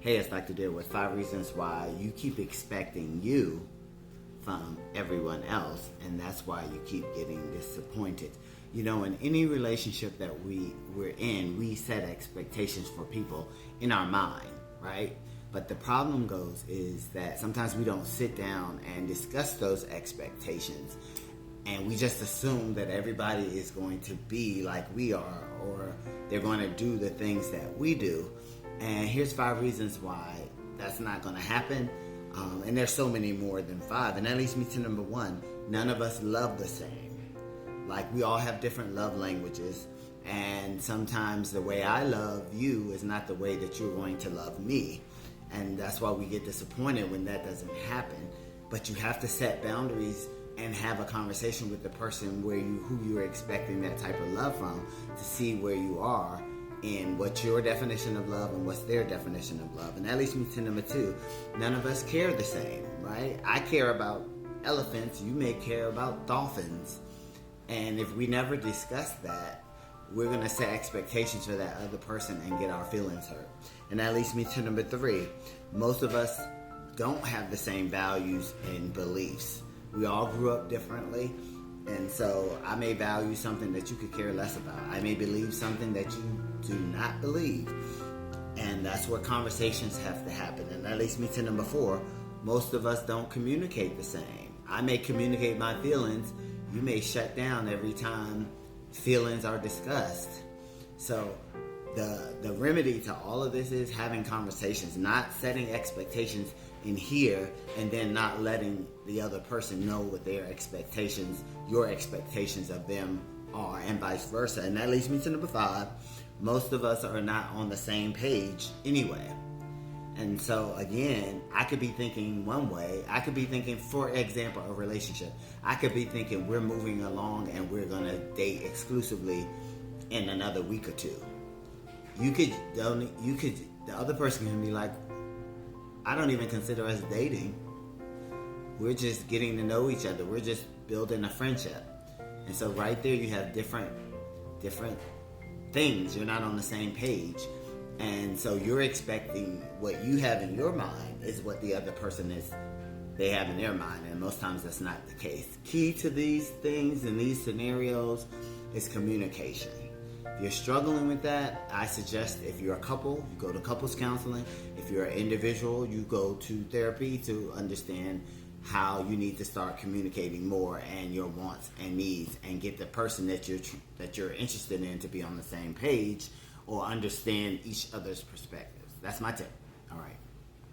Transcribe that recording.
Hey, it's Dr. Deal with 5 reasons why you keep expecting you from everyone else, and that's why you keep getting disappointed. You know, in any relationship that we're in, we set expectations for people in our mind, right? But the problem goes is that sometimes we don't sit down and discuss those expectations, and we just assume that everybody is going to be like we are, or they're going to do the things that we do. And here's 5 reasons why that's not going to happen. And there's so many more than 5. And that leads me to number 1. None of us love the same. Like, we all have different love languages. And sometimes the way I love you is not the way that you're going to love me. And that's why we get disappointed when that doesn't happen. But you have to set boundaries and have a conversation with the person who you're expecting that type of love from, to see where you are and what's your definition of love and what's their definition of love. And that leads me to number 2. None of us care the same, right? I care about elephants. You may care about dolphins. And if we never discuss that, we're going to set expectations for that other person and get our feelings hurt. And that leads me to number 3. Most of us don't have the same values and beliefs. We all grew up differently. And so I may value something that you could care less about. I may believe something that you do not believe. And that's where conversations have to happen. And that leads me to number 4. Most of us don't communicate the same. I may communicate my feelings. You may shut down every time feelings are discussed. So the remedy to all of this is having conversations, not setting expectations in here and then not letting the other person know what their expectations, your expectations of them are, and vice versa. And that leads me to number 5. Most of us are not on the same page anyway. And so again, I could be thinking one way. I could be thinking, for example, a relationship. I could be thinking we're moving along and we're going to date exclusively in another week or 2. The other person can be like, I don't even consider us dating. We're just getting to know each other. We're just building a friendship. And so right there you have different things. You're not on the same page. And so you're expecting what you have in your mind is what the other person they have in their mind. And most times that's not the case. Key to these things and these scenarios is communication. If you're struggling with that, I suggest if you're a couple, you go to couples counseling. If you're an individual, you go to therapy to understand how you need to start communicating more and your wants and needs, and get the person that you're interested in to be on the same page or understand each other's perspectives. That's my tip. All right.